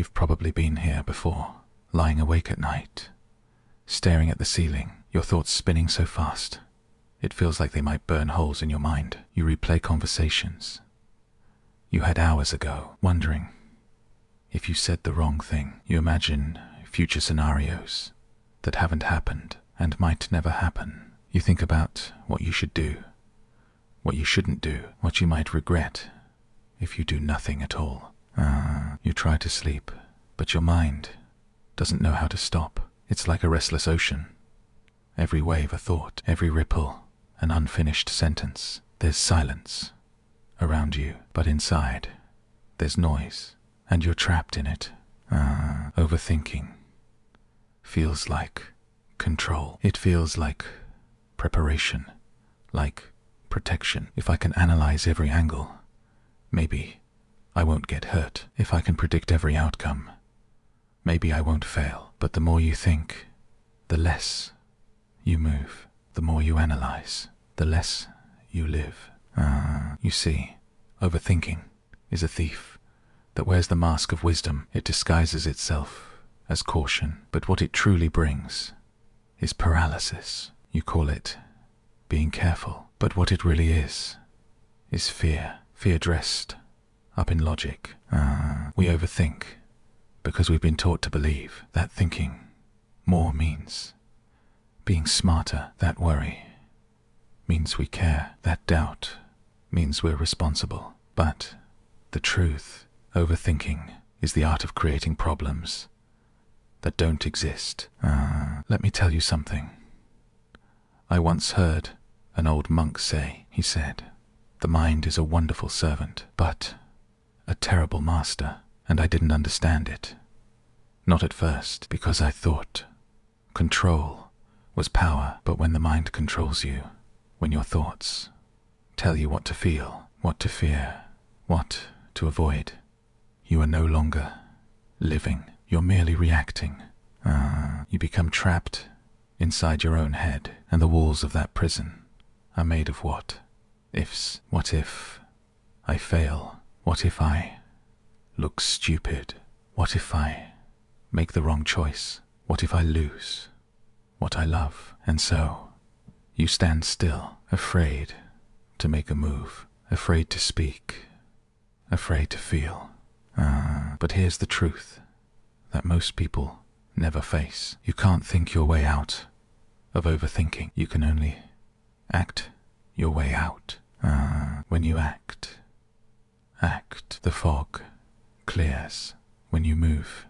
You've probably been here before, lying awake at night, staring at the ceiling, your thoughts spinning so fast. It feels like they might burn holes in your mind. You replay conversations you had hours ago, wondering if you said the wrong thing. You imagine future scenarios that haven't happened and might never happen. You think about what you should do, what you shouldn't do, what you might regret if you do nothing at all. You try to sleep, but your mind doesn't know how to stop. It's like a restless ocean. Every wave a thought, every ripple an unfinished sentence. There's silence around you, but inside there's noise, and you're trapped in it. Overthinking feels like control. It feels like preparation, like protection. If I can analyze every angle, maybe I won't get hurt. If I can predict every outcome, maybe I won't fail. But the more you think, the less you move. The more you analyze, the less you live. You see, overthinking is a thief that wears the mask of wisdom. It disguises itself as caution, but what it truly brings is paralysis. You call it being careful, but what it really is fear. Fear dressed up in logic. We overthink because we've been taught to believe that thinking more means being smarter. That worry means we care. That doubt means we're responsible. But the truth, overthinking is the art of creating problems that don't exist. Let me tell you something. I once heard an old monk say, he said, "The mind is a wonderful servant, but a terrible master." And I didn't understand it. Not at first, because I thought control was power. But when the mind controls you, when your thoughts tell you what to feel, what to fear, what to avoid, you are no longer living. You're merely reacting. You become trapped inside your own head, and the walls of that prison are made of what ifs. What if I fail? What if I look stupid? What if I make the wrong choice? What if I lose what I love? And so you stand still, afraid to make a move, afraid to speak, afraid to feel. But here's the truth that most people never face. You can't think your way out of overthinking. You can only act your way out. When you act, the fog clears. When you move,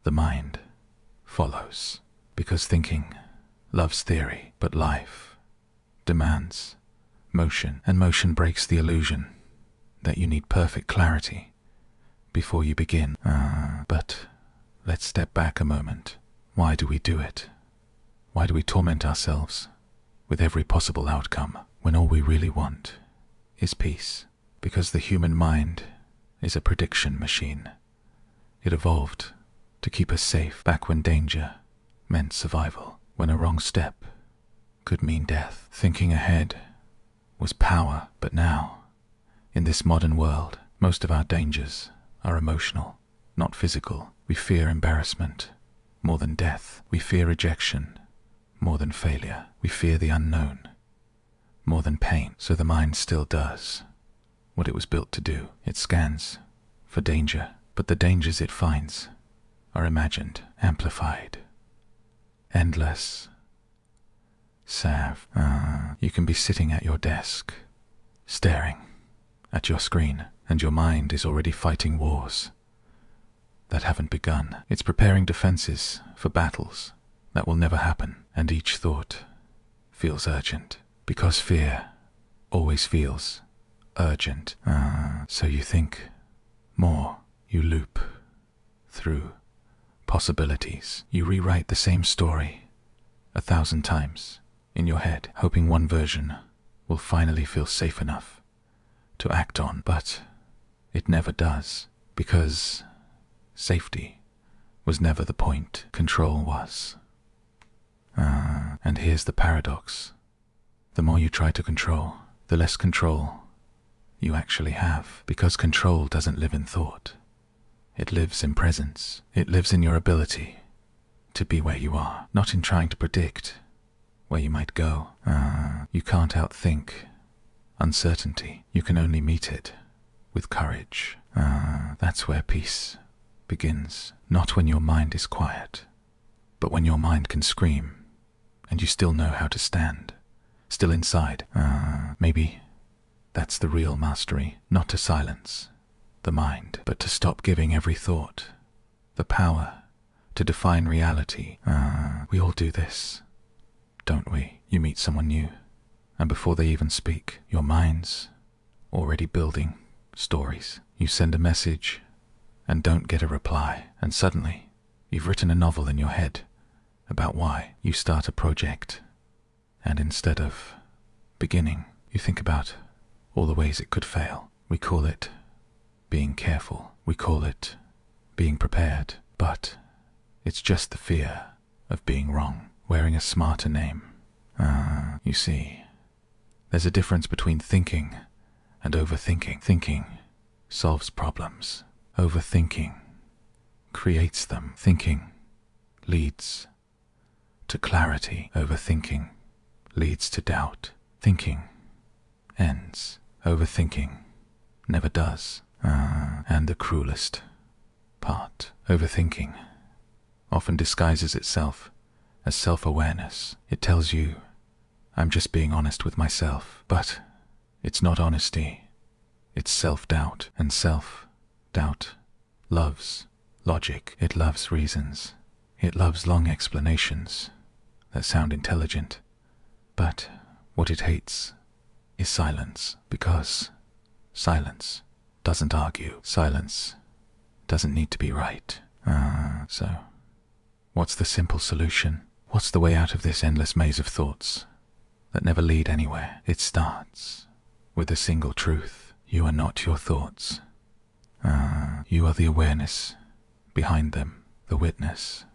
the mind follows. Because thinking loves theory, but life demands motion, and motion breaks the illusion that you need perfect clarity before you begin. But let's step back a moment. Why do we do it? Why do we torment ourselves with every possible outcome when all we really want is peace? Because the human mind is a prediction machine. It evolved to keep us safe back when danger meant survival, when a wrong step could mean death. Thinking ahead was power, but now, in this modern world, most of our dangers are emotional, not physical. We fear embarrassment more than death. We fear rejection more than failure. We fear the unknown more than pain. So the mind still does what it was built to do. It scans for danger, but the dangers it finds are imagined, amplified, endless. Salve. You can be sitting at your desk, staring at your screen, and your mind is already fighting wars that haven't begun. It's preparing defenses for battles that will never happen, and each thought feels urgent, because fear always feels urgent. So you think more, you loop through possibilities. You rewrite the same story 1,000 times in your head, hoping one version will finally feel safe enough to act on. But it never does, because safety was never the point. Control was. And here's the paradox. The more you try to control, the less control you actually have, because control doesn't live in thought. It lives in presence. It lives in your ability to be where you are, not in trying to predict where you might go. You can't outthink uncertainty. You can only meet it with courage. That's where peace begins. Not when your mind is quiet, but when your mind can scream and you still know how to stand, still inside. Maybe that's the real mastery, not to silence the mind, but to stop giving every thought the power to define reality. We all do this, don't we? You meet someone new, and before they even speak, your mind's already building stories. You send a message and don't get a reply, and suddenly you've written a novel in your head about why. You start a project, and instead of beginning, you think about all the ways it could fail. We call it being careful. We call it being prepared, but it's just the fear of being wrong, wearing a smarter name. You see, there's a difference between thinking and overthinking. Thinking solves problems. Overthinking creates them. Thinking leads to clarity. Overthinking leads to doubt. Thinking ends. Overthinking never does. And the cruelest part, overthinking often disguises itself as self-awareness. It tells you, I'm just being honest with myself. But it's not honesty. It's self-doubt. And self-doubt loves logic. It loves reasons. It loves long explanations that sound intelligent. But what it hates is silence, because silence doesn't argue. Silence doesn't need to be right. So, what's the simple solution? What's the way out of this endless maze of thoughts that never lead anywhere? It starts with a single truth. You are not your thoughts. You are the awareness behind them, the witness,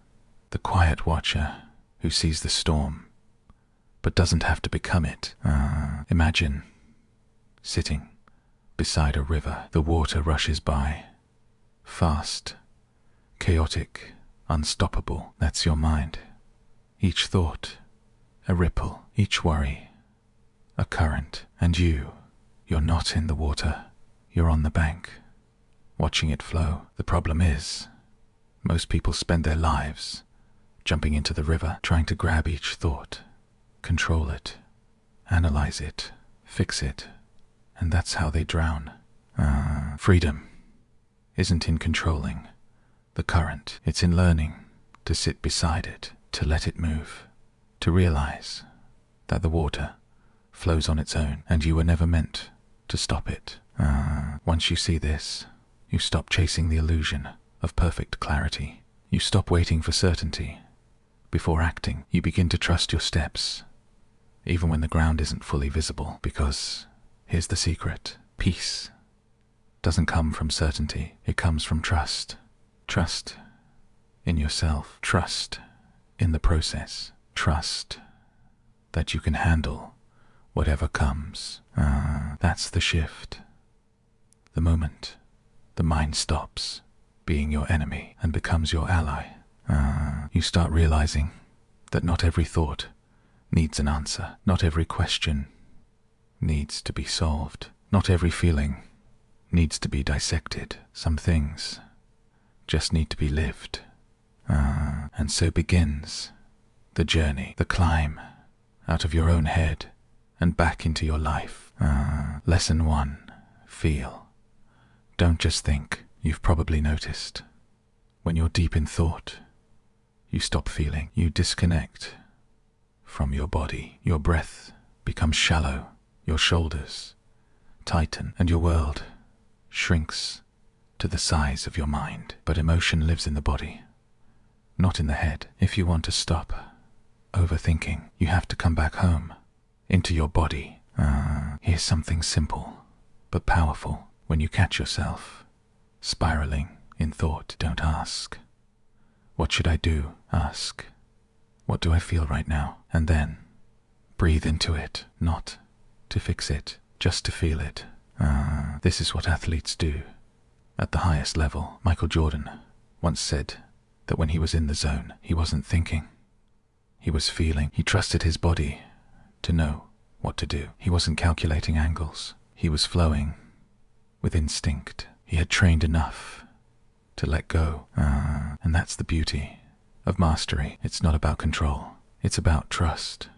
the quiet watcher who sees the storm but doesn't have to become it. Imagine sitting beside a river. The water rushes by, fast, chaotic, unstoppable. That's your mind. Each thought, a ripple. Each worry, a current. And you're not in the water. You're on the bank, watching it flow. The problem is, most people spend their lives jumping into the river, trying to grab each thought, control it, analyze it, fix it, and that's how they drown. Freedom isn't in controlling the current. It's in learning to sit beside it, to let it move, to realize that the water flows on its own, and you were never meant to stop it. Once you see this, you stop chasing the illusion of perfect clarity. You stop waiting for certainty before acting. You begin to trust your steps, even when the ground isn't fully visible, because here's the secret. Peace doesn't come from certainty. It comes from trust. Trust in yourself. Trust in the process. Trust that you can handle whatever comes. That's the shift. The moment the mind stops being your enemy and becomes your ally, you start realizing that not every thought needs an answer. Not every question needs to be solved. Not every feeling needs to be dissected. Some things just need to be lived. And so begins the journey, the climb out of your own head and back into your life. Lesson 1, feel. Don't just think. You've probably noticed, when you're deep in thought, you stop feeling. You disconnect from your body. Your breath becomes shallow. Your shoulders tighten, and your world shrinks to the size of your mind. But emotion lives in the body, not in the head. If you want to stop overthinking, you have to come back home, into your body. Here's something simple but powerful. When you catch yourself spiraling in thought, don't ask, what should I do? Ask, what do I feel right now? And then breathe into it, not to fix it, just to feel it. This is what athletes do at the highest level. Michael Jordan once said that when he was in the zone, he wasn't thinking. He was feeling. He trusted his body to know what to do. He wasn't calculating angles. He was flowing with instinct. He had trained enough to let go. And that's the beauty of mastery. It's not about control. It's about trust.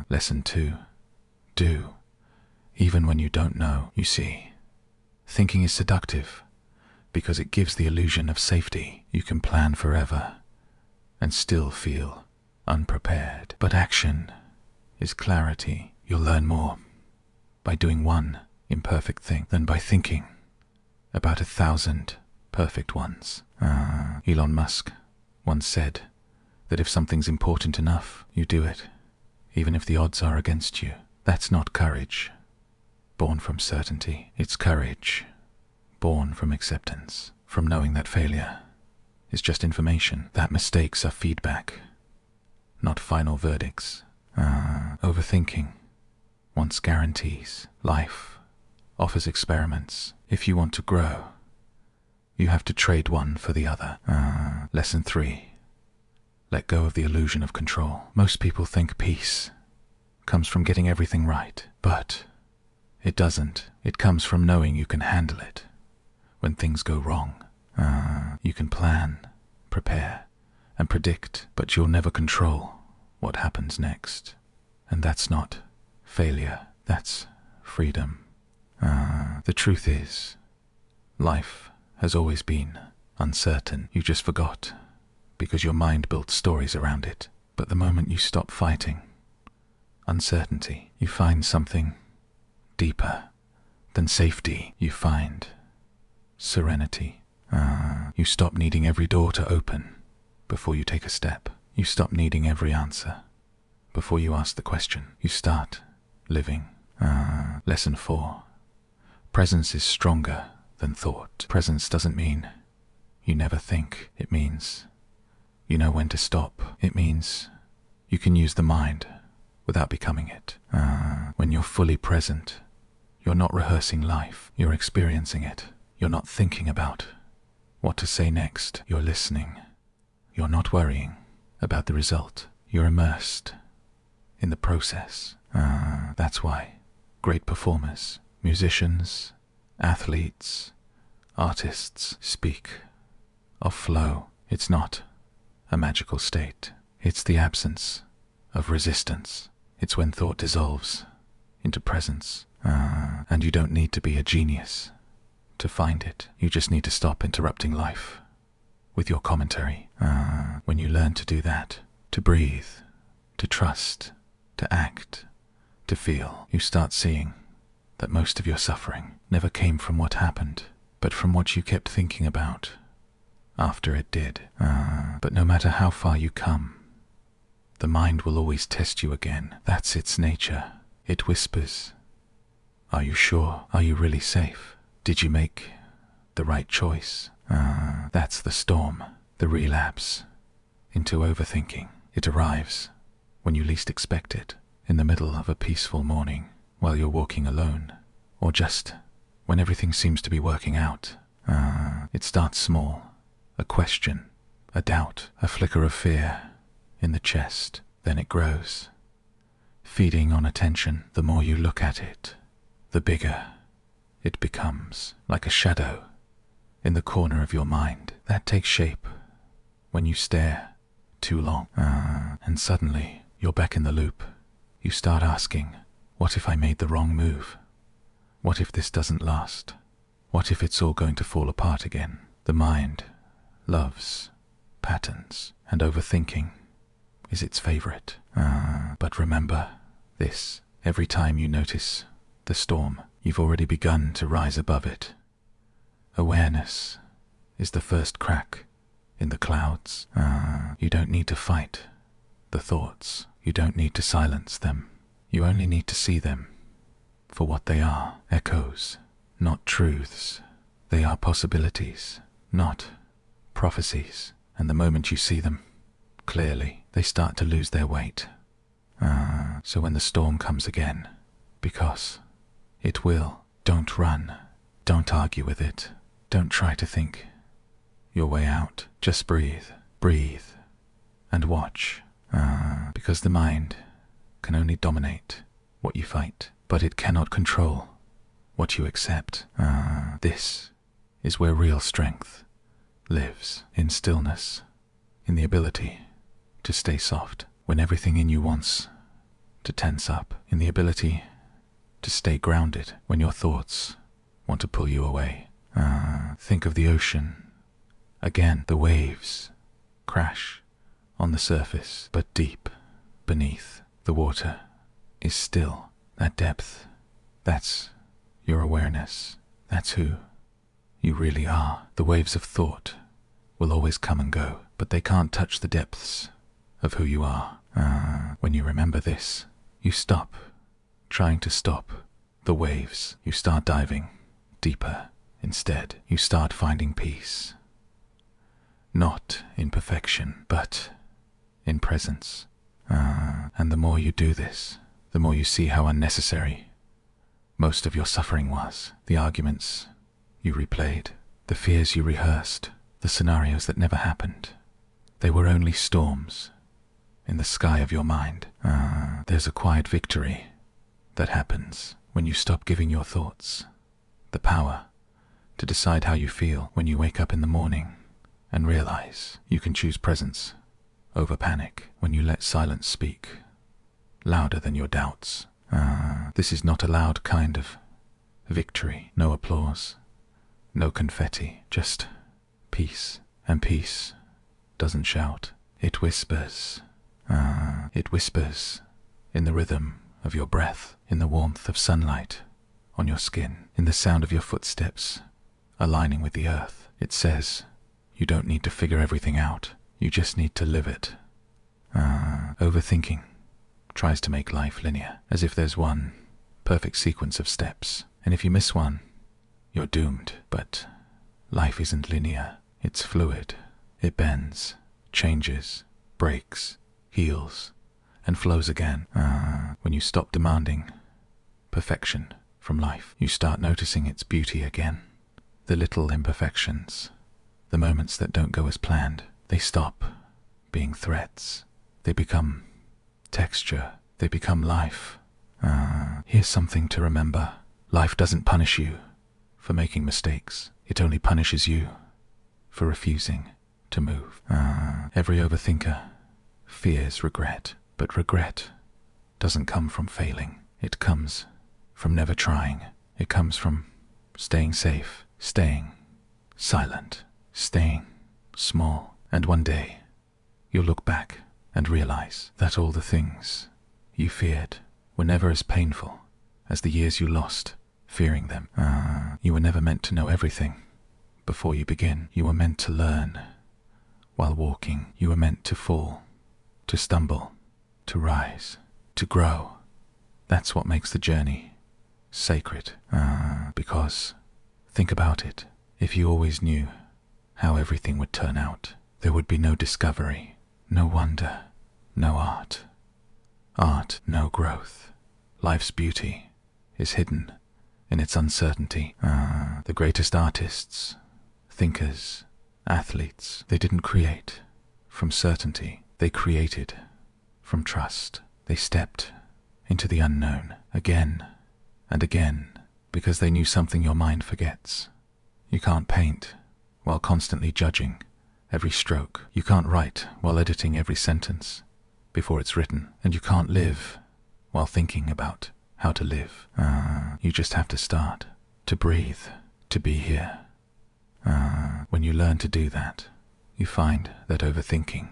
Lesson 2. Do. Even when you don't know. You see, thinking is seductive because it gives the illusion of safety. You can plan forever and still feel unprepared. But action is clarity. You'll learn more by doing one imperfect thing than by thinking about 1,000 perfect ones. Elon Musk once said that if something's important enough, you do it, even if the odds are against you. That's not courage born from certainty. It's courage born from acceptance, from knowing that failure is just information, that mistakes are feedback, not final verdicts. Overthinking wants guarantees. Life offers experiments. If you want to grow, you have to trade one for the other. Lesson 3. Let go of the illusion of control. Most people think peace comes from getting everything right, but it doesn't. It comes from knowing you can handle it when things go wrong. You can plan, prepare, and predict, but you'll never control what happens next. And that's not failure, that's freedom. The truth is, life has always been uncertain. You just forgot because your mind built stories around it. But the moment you stop fighting uncertainty, you find something deeper than safety. You find serenity. You stop needing every door to open before you take a step. You stop needing every answer before you ask the question. You start living. Lesson 4. Presence is stronger than thought. Presence doesn't mean you never think. It means you know when to stop. It means you can use the mind without becoming it. When you're fully present, you're not rehearsing life. You're experiencing it. You're not thinking about what to say next. You're listening. You're not worrying about the result. You're immersed in the process. That's why great performers, musicians, athletes, artists speak of flow. It's not a magical state. It's the absence of resistance. It's when thought dissolves into presence. And you don't need to be a genius to find it. You just need to stop interrupting life with your commentary. When you learn to do that, to breathe, to trust, to act, to feel, you start seeing that most of your suffering never came from what happened, but from what you kept thinking about after it did. But no matter how far you come, the mind will always test you again. That's its nature. It whispers, "Are you sure? Are you really safe? Did you make the right choice?" That's the storm, the relapse into overthinking. It arrives when you least expect it, in the middle of a peaceful morning, while you're walking alone, or just when everything seems to be working out. It starts small, a question, a doubt, a flicker of fear in the chest. Then it grows, feeding on attention. The more you look at it, the bigger it becomes, like a shadow in the corner of your mind that takes shape when you stare too long. And suddenly you're back in the loop. You start asking, what if I made the wrong move? What if this doesn't last? What if it's all going to fall apart again? The mind loves patterns, and overthinking is its favorite. But remember this, every time you notice the storm, you've already begun to rise above it. Awareness is the first crack in the clouds. You don't need to fight the thoughts. You don't need to silence them. You only need to see them for what they are, echoes, not truths. They are possibilities, not prophecies. And the moment you see them clearly, they start to lose their weight. So when the storm comes again, because it will, don't run, don't argue with it, Don't try to think your way out. Just breathe, breathe, and watch. Because the mind can only dominate what you fight, but it cannot control what you accept. This is where real strength lives, in stillness, in the ability to stay soft when everything in you wants to tense up, in the ability to stay grounded when your thoughts want to pull you away. Think of the ocean. Again, the waves crash on the surface, but deep beneath the water is still. That depth, that's your awareness. That's who you really are. The waves of thought will always come and go, but they can't touch the depths of who you are. When you remember this, you stop trying to stop the waves. You start diving deeper instead. You start finding peace. Not in perfection, but in presence. And the more you do this, the more you see how unnecessary most of your suffering was. The arguments you replayed, the fears you rehearsed, the scenarios that never happened. They were only storms in the sky of your mind. There's a quiet victory that happens when you stop giving your thoughts the power to decide how you feel. When you wake up in the morning and realize you can choose presence over panic. When you let silence speak louder than your doubts. This is not a loud kind of victory. No applause, no confetti, just peace. And peace doesn't shout. It whispers. It whispers in the rhythm of your breath, in the warmth of sunlight on your skin, in the sound of your footsteps aligning with the earth. It says, you don't need to figure everything out. You just need to live it. Overthinking tries to make life linear, as if there's one perfect sequence of steps, and if you miss one, you're doomed. But life isn't linear. It's fluid. It bends, changes, breaks, heals, and flows again. When you stop demanding perfection from life, you start noticing its beauty again. The little imperfections, the moments that don't go as planned, they stop being threats. They become texture. They become life. Here's something to remember. Life doesn't punish you for making mistakes. It only punishes you for refusing to move. Every overthinker fears regret, but regret doesn't come from failing. It comes from never trying. It comes from staying safe, staying silent, staying small. And one day, you'll look back and realize that all the things you feared were never as painful as the years you lost fearing them. You were never meant to know everything before you begin. You were meant to learn while walking. You were meant to fall, to stumble, to rise, to grow. That's what makes the journey sacred. Because, think about it, if you always knew how everything would turn out, there would be no discovery, no wonder, no art. Art, no growth. Life's beauty is hidden in its uncertainty. The greatest artists, thinkers, athletes, they didn't create from certainty. They created from trust. They stepped into the unknown again and again because they knew something your mind forgets. You can't paint while constantly judging every stroke. You can't write while editing every sentence before it's written. And you can't live while thinking about how to live. You just have to start to breathe, to be here. When you learn to do that, you find that overthinking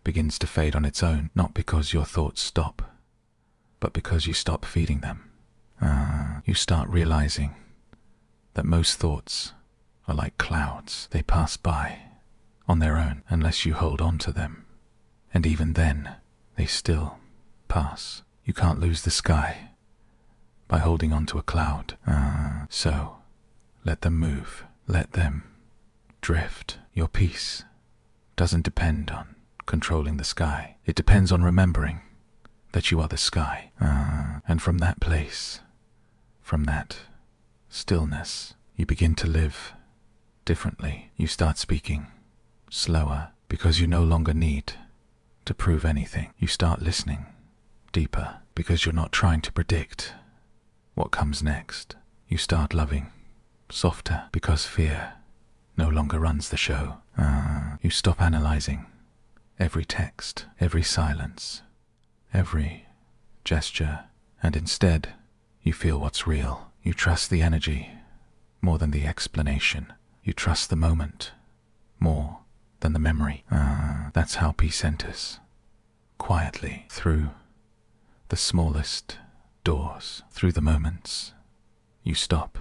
begins to fade on its own, not because your thoughts stop, but because you stop feeding them. You start realizing that most thoughts are like clouds. They pass by on their own unless you hold on to them. And even then, they still pass. You can't lose the sky by holding on to a cloud. So, let them move. Let them drift. Your peace doesn't depend on controlling the sky. It depends on remembering that you are the sky. And from that place, from that stillness, you begin to live differently. You start speaking slower because you no longer need to prove anything. You start listening deeper because you're not trying to predict what comes next. You start loving softer because fear no longer runs the show. You stop analyzing every text, every silence, every gesture, and instead you feel what's real. You trust the energy more than the explanation. You trust the moment more than the memory. That's how peace enters, quietly, through the smallest doors, through the moments you stop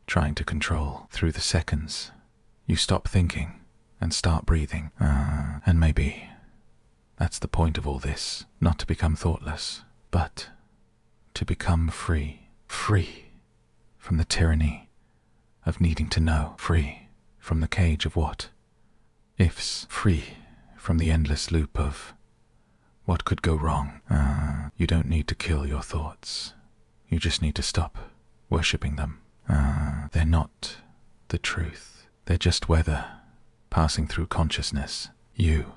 trying to control, through the seconds you stop thinking and start breathing. And maybe that's the point of all this, not to become thoughtless, but to become free. Free from the tyranny of needing to know, free from the cage of what ifs, free from the endless loop of what could go wrong. You don't need to kill your thoughts. You just need to stop worshipping them. They're not the truth. They're just weather passing through consciousness. You,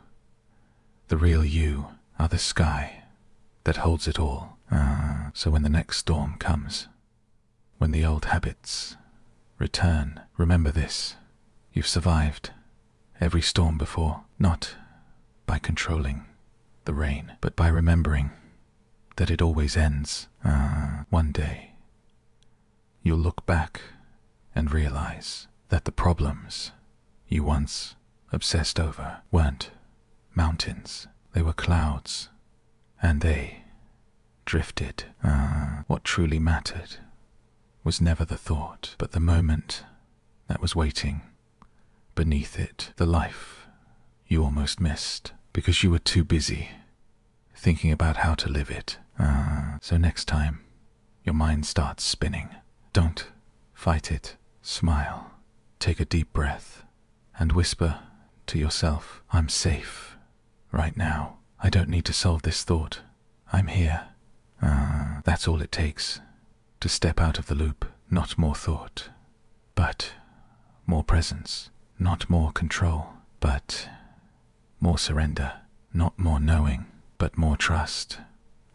the real you, are the sky that holds it all. So when the next storm comes, when the old habits return, remember this: you've survived every storm before, not by controlling the rain, but by remembering that it always ends. One day, you'll look back and realize that the problems you once obsessed over weren't mountains, they were clouds, and they drifted. What truly mattered was never the thought, but the moment that was waiting beneath it, the life you almost missed because you were too busy thinking about how to live it. So next time your mind starts spinning, don't fight it. Smile, take a deep breath, and whisper to yourself, I'm safe right now. I don't need to solve this thought. I'm here. That's all it takes to step out of the loop. Not more thought, but more presence. Not more control, but more surrender. Not more knowing, but more trust.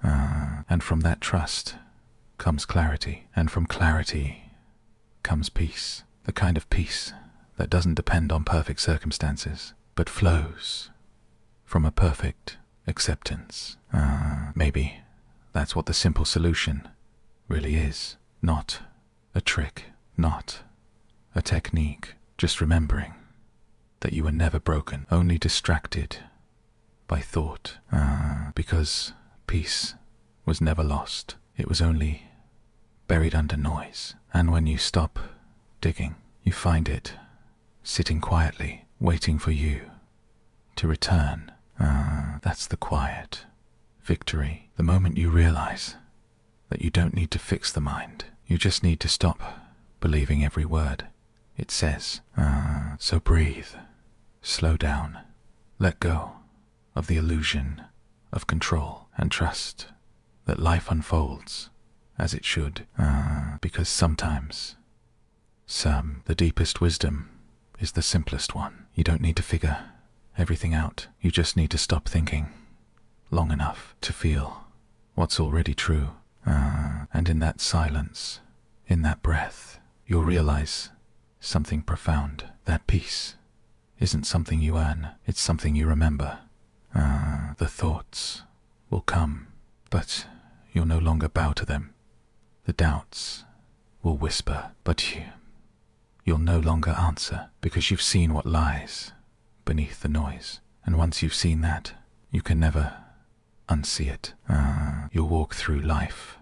And from that trust comes clarity, and from clarity comes peace. The kind of peace that doesn't depend on perfect circumstances, but flows from a perfect acceptance. Maybe that's what the simple solution really is. Not a trick, not a technique, just remembering that you were never broken, only distracted by thought, because peace was never lost. It was only buried under noise. And when you stop digging, you find it sitting quietly, waiting for you to return. That's the quiet victory. The moment you realize that you don't need to fix the mind. You just need to stop believing every word it says. So breathe, slow down, let go of the illusion of control, and trust that life unfolds as it should. Because sometimes the deepest wisdom is the simplest one. You don't need to figure everything out. You just need to stop thinking long enough to feel what's already true. And in that silence, in that breath, you'll realize something profound. That peace isn't something you earn, it's something you remember. The thoughts will come, but you'll no longer bow to them. The doubts will whisper, but you'll no longer answer, because you've seen what lies beneath the noise. And once you've seen that, you can never unsee it. You'll walk through life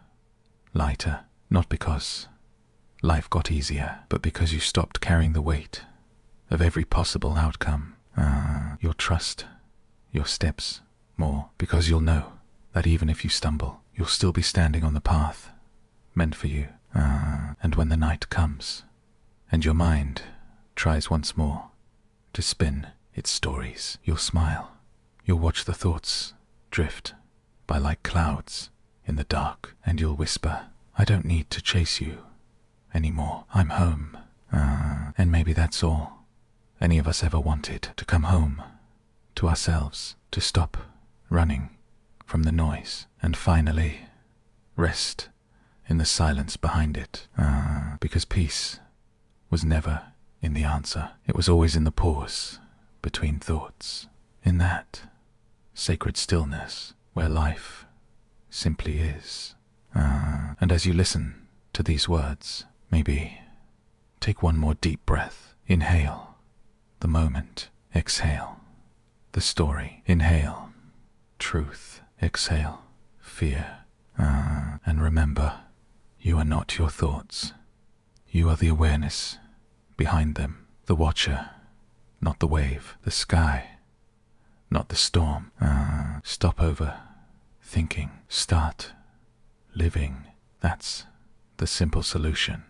lighter, not because life got easier, but because you stopped carrying the weight of every possible outcome. You'll trust your steps more, because you'll know that even if you stumble, you'll still be standing on the path meant for you. And when the night comes, and your mind tries once more to spin its stories, you'll smile. You'll watch the thoughts drift by like clouds in the dark, and you'll whisper, I don't need to chase you anymore. I'm home. And maybe that's all any of us ever wanted, to come home to ourselves, to stop running from the noise, and finally rest in the silence behind it. Because peace was never in the answer. It was always in the pause between thoughts, in that sacred stillness where life simply is. And as you listen to these words, maybe take one more deep breath. Inhale the moment. Exhale the story. Inhale truth. Exhale fear. And remember, you are not your thoughts. You are the awareness behind them, the watcher, not the wave, the sky, not the storm. Stop over thinking. Start living. That's the simple solution.